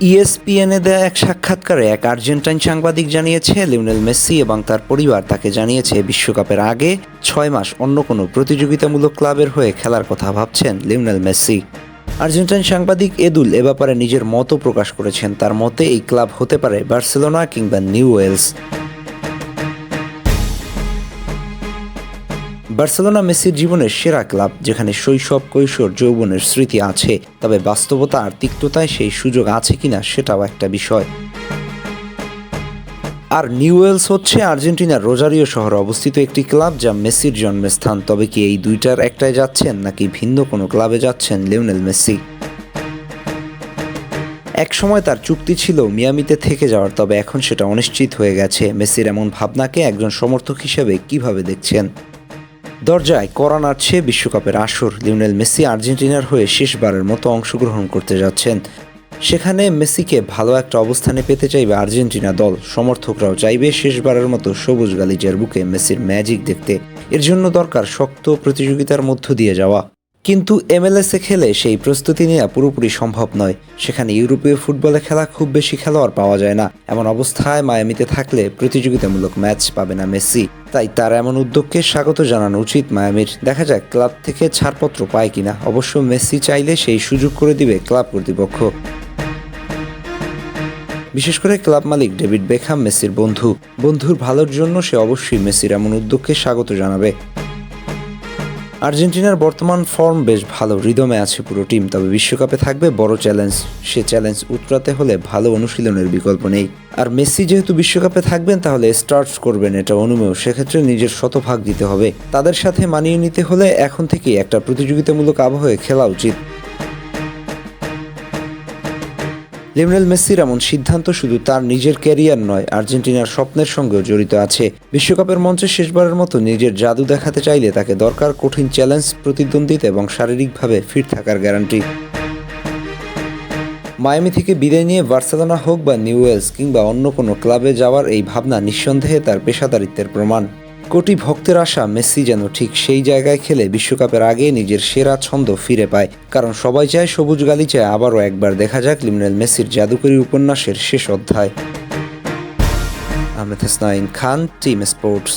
ইএসপিএনে দেয়া এক সাক্ষাৎকারে এক আর্জেন্টাইন সাংবাদিক জানিয়েছে লিওনেল মেসি এবং তার পরিবার তাকে জানিয়েছে বিশ্বকাপের আগে ৬ মাস অন্য কোনো প্রতিযোগিতামূলক ক্লাবের হয়ে খেলার কথা ভাবছেন লিওনেল মেসি। আর্জেন্টাইন সাংবাদিক এদুল এ ব্যাপারে নিজের মতও প্রকাশ করেছেন। তার মতে এই ক্লাব হতে পারে বার্সেলোনা কিংবা নিউওয়েলস। বার্সেলোনা মেসির জীবনের সেরা ক্লাব, যেখানে শৈশব কৈশোর যৌবনের স্মৃতি আছে, তবে বাস্তবতা আর তিক্ততায় সেই সুযোগ আছে কিনা সেটাও একটা বিষয়। আর নিউওয়েলস হচ্ছে আর্জেন্টিনার রোজারিও শহরে অবস্থিত একটি ক্লাব, যা মেসির জন্মস্থান। তবে কি এই দুইটার একটাই যাচ্ছেন নাকি ভিন্ন কোনো ক্লাবে যাচ্ছেন লিওনেল মেসি? এক সময় তার চুক্তি ছিল মিয়ামিতে থেকে যাওয়ার, তবে এখন সেটা অনিশ্চিত হয়ে গেছে। মেসির এমন ভাবনাকে একজন সমর্থক হিসেবে কিভাবে দেখছেন? দরজায় কড়া নাড়ছে বিশ্বকাপের আসর। লিওনেল মেসি আর্জেন্টিনার হয়ে শেষবারের মতো অংশগ্রহণ করতে যাচ্ছেন। সেখানে মেসিকে ভালো একটা অবস্থানে পেতে চাইবে আর্জেন্টিনা দল। সমর্থকরাও চাইবে শেষবারের মতো সবুজ গালিচার বুকে মেসির ম্যাজিক দেখতে। এর জন্য দরকার শক্ত প্রতিযোগিতার মধ্য দিয়ে যাওয়া। কিন্তু এমএলএসে খেলে সেই প্রস্তুতি নেওয়া পুরোপুরি সম্ভব নয়। সেখানে ইউরোপীয় ফুটবলে খেলা খুব বেশি খেলোয়াড় পাওয়া যায় না। এমন অবস্থায় মায়ামিতে থাকলে প্রতিযোগিতামূলক ম্যাচ পাবে না মেসি। তাই তার এমন উদ্যোগকে স্বাগত জানানো উচিত মায়ামির। দেখা যাক ক্লাব থেকে ছাড়পত্র পায় কিনা। অবশ্য মেসি চাইলে সেই সুযোগ করে দিবে ক্লাব কর্তৃপক্ষ। বিশেষ করে ক্লাব মালিক ডেভিড বেকহাম মেসির বন্ধুর ভালোর জন্য সে অবশ্যই মেসির এমন উদ্যোগকে স্বাগত জানাবে। আর্জেন্টিনার বর্তমান ফর্ম বেশ ভালো, রিদমে আছে পুরো টিম। তবে বিশ্বকাপে থাকবে বড় চ্যালেঞ্জ। সে চ্যালেঞ্জ উতরাতে হলে ভালো অনুশীলনের বিকল্প নেই। আর মেসি যেহেতু বিশ্বকাপে থাকবেন, তাহলে স্টার্টস করবেন, এটা অনুমেয়। সেক্ষেত্রে নিজের শতভাগ দিতে হবে। তাদের সাথে মানিয়ে নিতে হলে এখন থেকেই একটা প্রতিযোগিতামূলক আবহে খেলা উচিত। লিওনেল মেসির এমন সিদ্ধান্ত শুধু তার নিজের ক্যারিয়ার নয়, আর্জেন্টিনার স্বপ্নের সঙ্গেও জড়িত আছে। বিশ্বকাপের মঞ্চে শেষবারের মতো নিজের জাদু দেখাতে চাইলে তাকে দরকার কঠিন চ্যালেঞ্জ, প্রতিদ্বন্দ্বিতা এবং শারীরিকভাবে ফিট থাকার গ্যারান্টি। মায়ামি থেকে বিদায় নিয়ে বার্সেলোনা হোক বা নিউওয়েলস কিংবা অন্য কোনো ক্লাবে যাওয়ার এই ভাবনা নিঃসন্দেহে তার পেশাদারিত্বের প্রমাণ। কোটি ভক্তের আশা মেসি যেন ঠিক সেই জায়গায় খেলে বিশ্বকাপের আগে নিজের সেরা ছন্দ ফিরে পায়। কারণ সবাই চায় সবুজ গালিচায় আবারও একবার দেখা যাক লিওনেল মেসির জাদুকরী উপন্যাসের শেষ অধ্যায়। আহমেদ হাসনাইন খান, টিম স্পোর্টস।